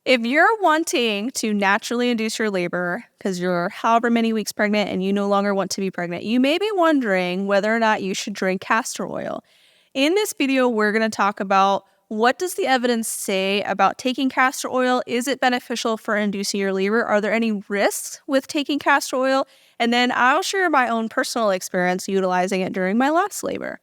If you're wanting to naturally induce your labor because you're however many weeks pregnant and you no longer want to be pregnant, you may be wondering whether or not you should drink castor oil. In this video, we're going to talk about what does the evidence say about taking castor oil? Is it beneficial for inducing your labor? Are there any risks with taking castor oil? And then I'll share my own personal experience utilizing it during my last labor.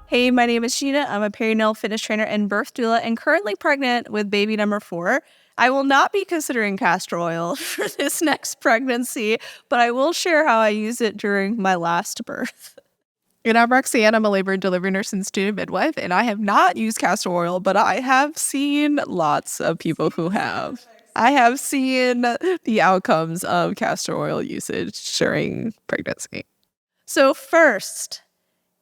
Hey, my name is Gina. I'm a perinatal fitness trainer and birth doula and currently pregnant with baby number 4. I will not be considering castor oil for this next pregnancy, but I will share how I use it during my last birth. And I'm Roxanne. I'm a labor and delivery nurse and student midwife, and I have not used castor oil, but I have seen lots of people who have. I have seen the outcomes of castor oil usage during pregnancy. So first,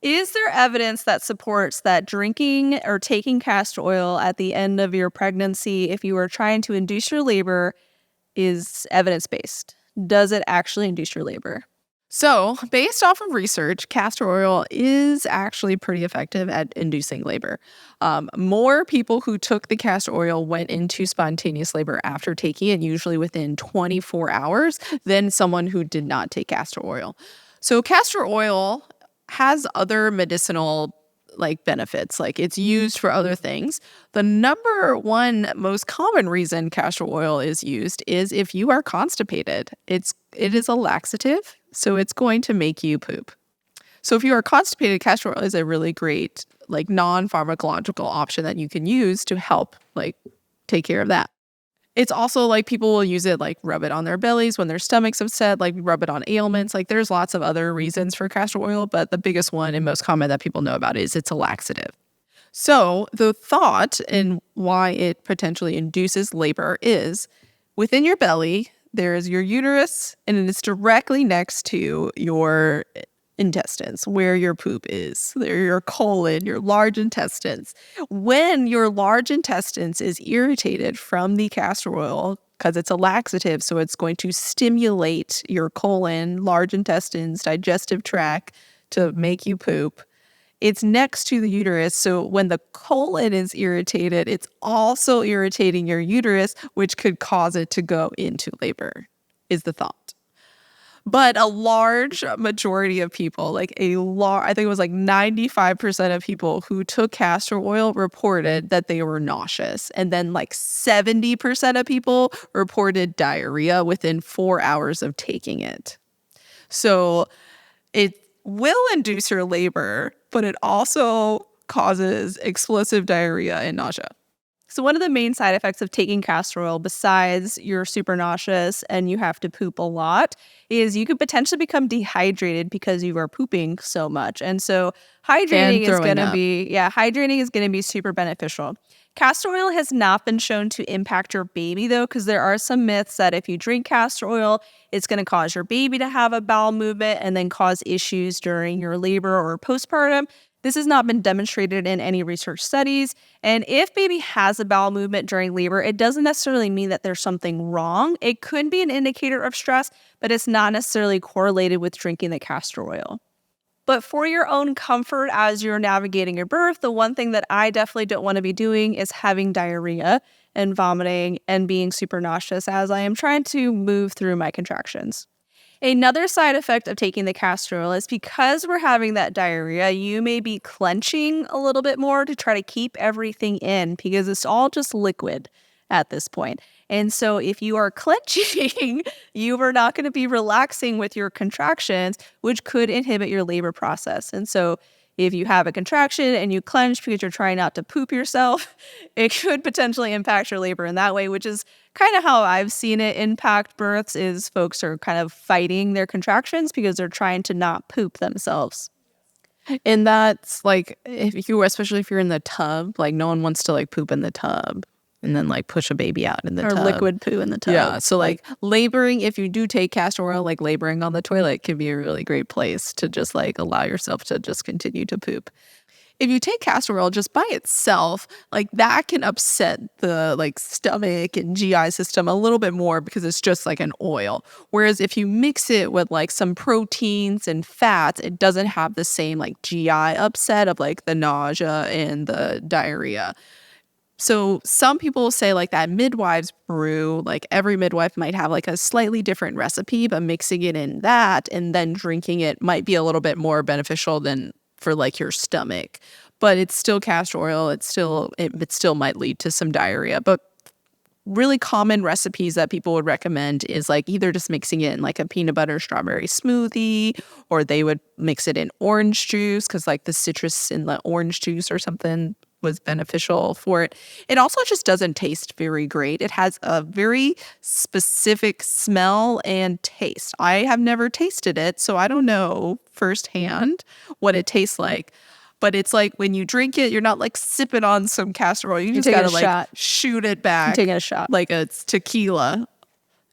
is there evidence that supports that drinking or taking castor oil at the end of your pregnancy, if you are trying to induce your labor, is evidence-based? Does it actually induce your labor? So, based off of research, castor oil is actually pretty effective at inducing labor. More people who took the castor oil went into spontaneous labor after taking it, usually within 24 hours, than someone who did not take castor oil. So, castor oil has other medicinal benefits, it's used for other things. The number one most common reason castor oil is used is if you are constipated. It is a laxative, so it's going to make you poop. So if you are constipated, castor oil is a really great non-pharmacological option that you can use to help take care of that. It's also people will use it, rub it on their bellies when their stomach's upset, rub it on ailments. There's lots of other reasons for castor oil, but the biggest one and most common that people know about is it's a laxative. So the thought and why it potentially induces labor is within your belly, there is your uterus, and it's directly next to your intestines, where your poop is. They're your colon, your large intestines. When your large intestines is irritated from the castor oil, because it's a laxative, so it's going to stimulate your colon, large intestines, digestive tract to make you poop. It's next to the uterus, so when the colon is irritated, it's also irritating your uterus, which could cause it to go into labor, is the thought. But a large majority of people, I think it was 95% of people who took castor oil reported that they were nauseous. And then 70% of people reported diarrhea within 4 hours of taking it. So it will induce your labor, but it also causes explosive diarrhea and nausea. So one of the main side effects of taking castor oil, besides you're super nauseous and you have to poop a lot, is you could potentially become dehydrated because you are pooping so much. And so hydrating is going to be super beneficial. Castor oil has not been shown to impact your baby, though, because there are some myths that if you drink castor oil, it's going to cause your baby to have a bowel movement and then cause issues during your labor or postpartum. This has not been demonstrated in any research studies. And if baby has a bowel movement during labor, it doesn't necessarily mean that there's something wrong. It could be an indicator of stress, but it's not necessarily correlated with drinking the castor oil. But for your own comfort as you're navigating your birth, the one thing that I definitely don't want to be doing is having diarrhea and vomiting and being super nauseous as I am trying to move through my contractions. Another side effect of taking the castor oil is because we're having that diarrhea, you may be clenching a little bit more to try to keep everything in because it's all just liquid at this point. And so if you are clenching, you are not going to be relaxing with your contractions, which could inhibit your labor process. And so if you have a contraction and you clench because you're trying not to poop yourself, it could potentially impact your labor in that way, which is kind of how I've seen it impact births, is folks are kind of fighting their contractions because they're trying to not poop themselves. And that's especially if you're in the tub, no one wants to poop in the tub and then push a baby out in the tub. Or liquid poo in the tub. Yeah, so laboring, if you do take castor oil, laboring on the toilet can be a really great place to just allow yourself to just continue to poop. if you take castor oil just by itself, like that can upset the like stomach and GI system a little bit more because it's just like an oil. Whereas if you mix it with like some proteins and fats, it doesn't have the same like GI upset of like the nausea and the diarrhea. So some people say like that Midwives brew, like every midwife might have like a slightly different recipe, but mixing it in that and then drinking it might be a little bit more beneficial than for like your stomach. But it's still castor oil. It still might lead to some diarrhea. But really common recipes that people would recommend is like either just mixing it in like a peanut butter strawberry smoothie, or they would mix it in orange juice because like the citrus in the orange juice or something was beneficial for it. It also just doesn't taste very great. It has a very specific smell and taste. I have never tasted it, so I don't know firsthand what it tastes like. But it's like when you drink it, you're not like sipping on some castor oil. You just gotta like shot. shoot it back. Taking a shot. Like it's tequila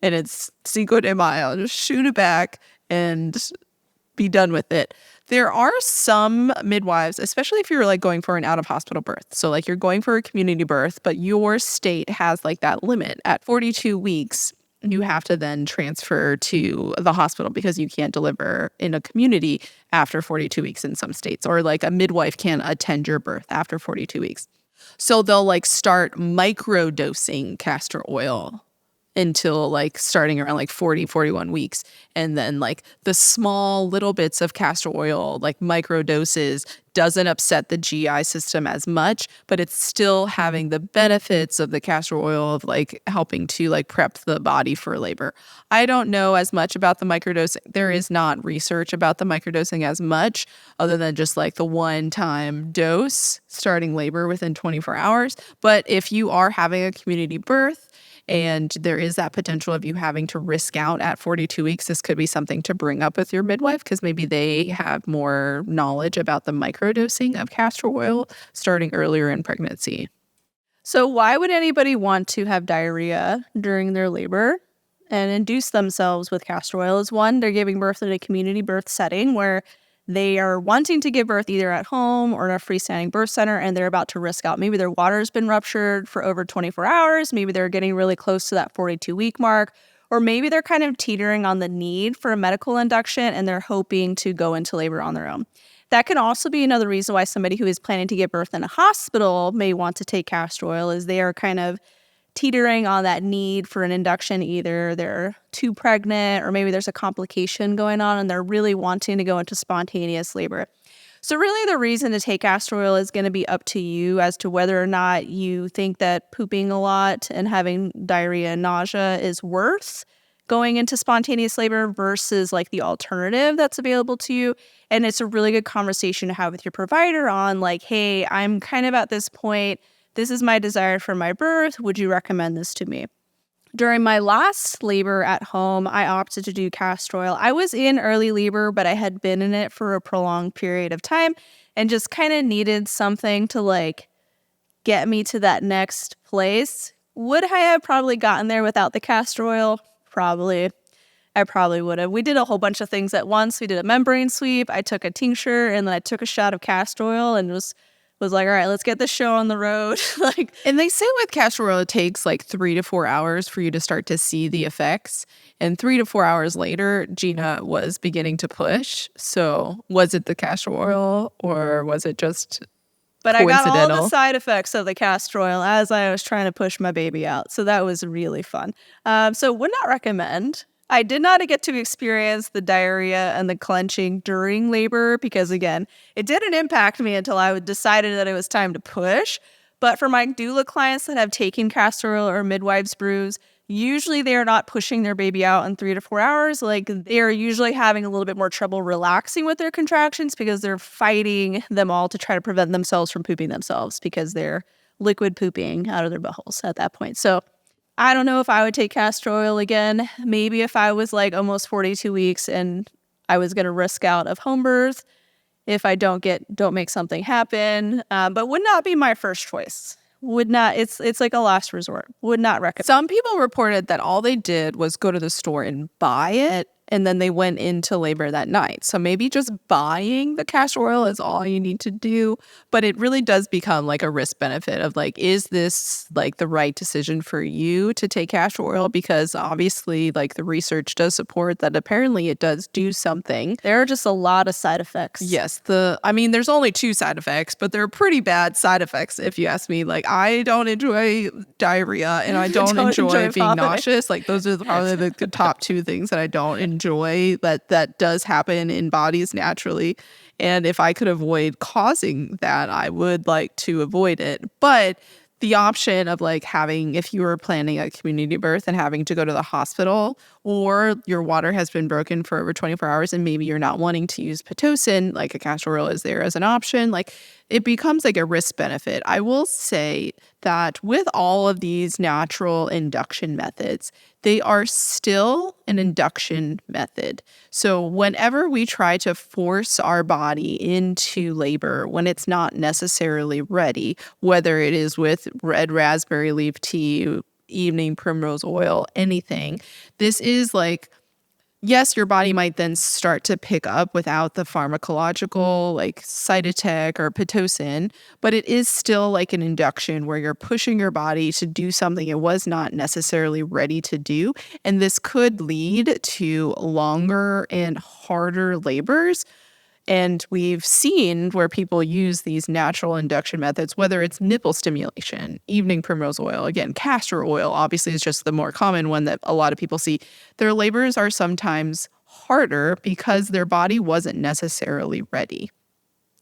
and it's Cinco de Mayo. Just shoot it back and be done with it. There are some midwives, especially if you're like going for an out of hospital birth. So like you're going for a community birth, but your state has like that limit at 42 weeks. You have to then transfer to the hospital because you can't deliver in a community after 42 weeks in some states, or like a midwife can't attend your birth after 42 weeks. So they'll like start micro dosing castor oil until like starting around like 40, 41 weeks. And then like the small little bits of castor oil, like micro doses, doesn't upset the GI system as much, but it's still having the benefits of the castor oil of like helping to like prep the body for labor. I don't know as much about the microdosing. There is not research about the microdosing as much other than just like the one-time dose starting labor within 24 hours. But if you are having a community birth, and there is that potential of you having to risk out at 42 weeks, this could be something to bring up with your midwife because maybe they have more knowledge about the microdosing of castor oil starting earlier in pregnancy. So why would anybody want to have diarrhea during their labor and induce themselves with castor oil? Is one, they're giving birth in a community birth setting where they are wanting to give birth either at home or in a freestanding birth center, and they're about to risk out. Maybe their water's been ruptured for over 24 hours. Maybe they're getting really close to that 42-week mark. Or maybe they're kind of teetering on the need for a medical induction and they're hoping to go into labor on their own. That can also be another reason why somebody who is planning to give birth in a hospital may want to take castor oil, is they are kind of teetering on that need for an induction. Either they're too pregnant or maybe there's a complication going on and they're really wanting to go into spontaneous labor. So really the reason to take castor oil is going to be up to you as to whether or not you think that pooping a lot and having diarrhea and nausea is worth going into spontaneous labor versus like the alternative that's available to you. And it's a really good conversation to have with your provider on like, hey, I'm kind of at this point. This is my desire for my birth. Would you recommend this to me? During my last labor at home, I opted to do castor oil. I was in early labor, but I had been in it for a prolonged period of time and just kind of needed something to like get me to that next place. Would I have probably gotten there without the castor oil? Probably. I probably would have. We did a whole bunch of things at once. We did a membrane sweep. I took a tincture and then I took a shot of castor oil and was like, all right, let's get this show on the road. And they say with castor oil, it takes like 3 to 4 hours for you to start to see the effects. And 3 to 4 hours later, Gina was beginning to push. So was it the castor oil or was it just But I got all the side effects of the castor oil as I was trying to push my baby out. So that was really fun. So would not recommend. I did not get to experience the diarrhea and the clenching during labor because, again, it didn't impact me until I decided that it was time to push. But for my doula clients that have taken castor oil or midwives brews, usually they are not pushing their baby out in 3 to 4 hours. Like they are usually having a little bit more trouble relaxing with their contractions because they're fighting them all to try to prevent themselves from pooping themselves because they're liquid pooping out of their buttholes at that point. So I don't know if I would take castor oil again. Maybe if I was like almost 42 weeks and I was going to risk out of home birth if I don't make something happen. But would not be my first choice. Would not. It's like a last resort. Would not recommend. Some people reported that all they did was go to the store and buy it and then they went into labor that night. So maybe just buying the castor oil is all you need to do, but it really does become like a risk benefit of like, is this like the right decision for you to take castor oil? Because obviously like the research does support that apparently it does do something. There are just a lot of side effects. Yes, there's only 2 side effects, but they're pretty bad side effects if you ask me. Like, I don't enjoy diarrhea and I don't enjoy being nauseous. Like, those are probably the top 2 things that I don't enjoy, that does happen in bodies naturally. And if I could avoid causing that, I would like to avoid it. But the option of like having, if you were planning a community birth and having to go to the hospital, or your water has been broken for over 24 hours and maybe you're not wanting to use Pitocin, like a castor oil is there as an option, like it becomes like a risk benefit. I will say that with all of these natural induction methods, they are still an induction method. So whenever we try to force our body into labor when it's not necessarily ready, whether it is with red raspberry leaf tea, evening primrose oil, anything, this is like, yes, your body might then start to pick up without the pharmacological like Cytotec or Pitocin, but it is still like an induction where you're pushing your body to do something it was not necessarily ready to do. And this could lead to longer and harder labors. And we've seen where people use these natural induction methods, whether it's nipple stimulation, evening primrose oil, again, castor oil, obviously is just the more common one that a lot of people see. Their labors are sometimes harder because their body wasn't necessarily ready.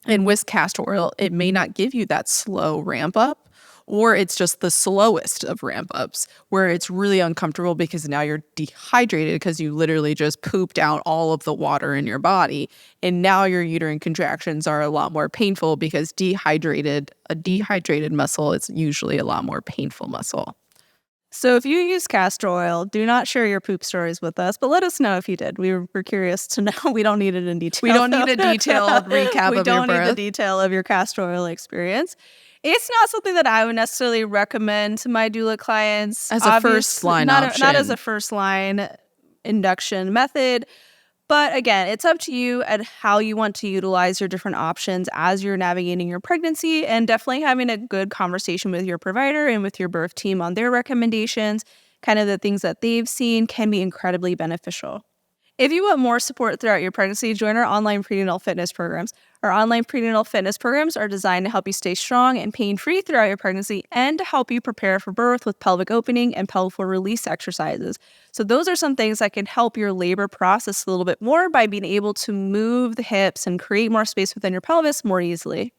And with castor oil, it may not give you that slow ramp up, or it's just the slowest of ramp ups where it's really uncomfortable because now you're dehydrated because you literally just pooped out all of the water in your body. And now your uterine contractions are a lot more painful because a dehydrated muscle is usually a lot more painful muscle. So if you use castor oil, do not share your poop stories with us, but let us know if you did. We're curious to know. We don't need it in detail. We don't need a detailed recap of your birth. We don't need the detail of your castor oil experience. It's not something that I would necessarily recommend to my doula clients. As a first line option. Not as a first line induction method. But again, it's up to you and how you want to utilize your different options as you're navigating your pregnancy, and definitely having a good conversation with your provider and with your birth team on their recommendations. Kind of the things that they've seen can be incredibly beneficial. If you want more support throughout your pregnancy, join our online prenatal fitness programs. Our online prenatal fitness programs are designed to help you stay strong and pain-free throughout your pregnancy and to help you prepare for birth with pelvic opening and pelvic floor release exercises. So those are some things that can help your labor process a little bit more by being able to move the hips and create more space within your pelvis more easily.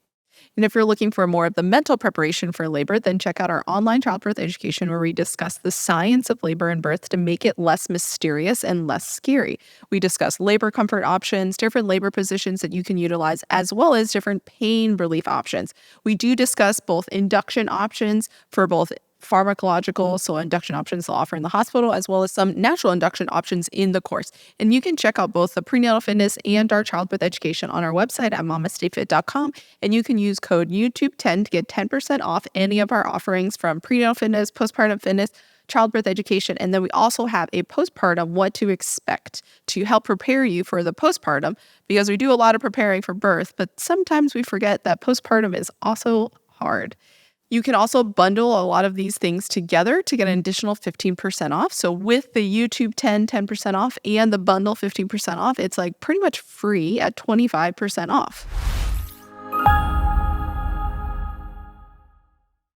And if you're looking for more of the mental preparation for labor, then check out our online childbirth education where we discuss the science of labor and birth to make it less mysterious and less scary. We discuss labor comfort options, different labor positions that you can utilize, as well as different pain relief options. We do discuss both induction options for both pharmacological, so induction options they'll offer in the hospital, as well as some natural induction options in the course. And you can check out both the prenatal fitness and our childbirth education on our website at MamasteFit.com. And you can use code YouTube10 to get 10% off any of our offerings from prenatal fitness, postpartum fitness, childbirth education. And then we also have a postpartum what to expect to help prepare you for the postpartum, because we do a lot of preparing for birth, but sometimes we forget that postpartum is also hard. You can also bundle a lot of these things together to get an additional 15% off. So with the YouTube 10% off and the bundle 15% off, it's like pretty much free at 25% off.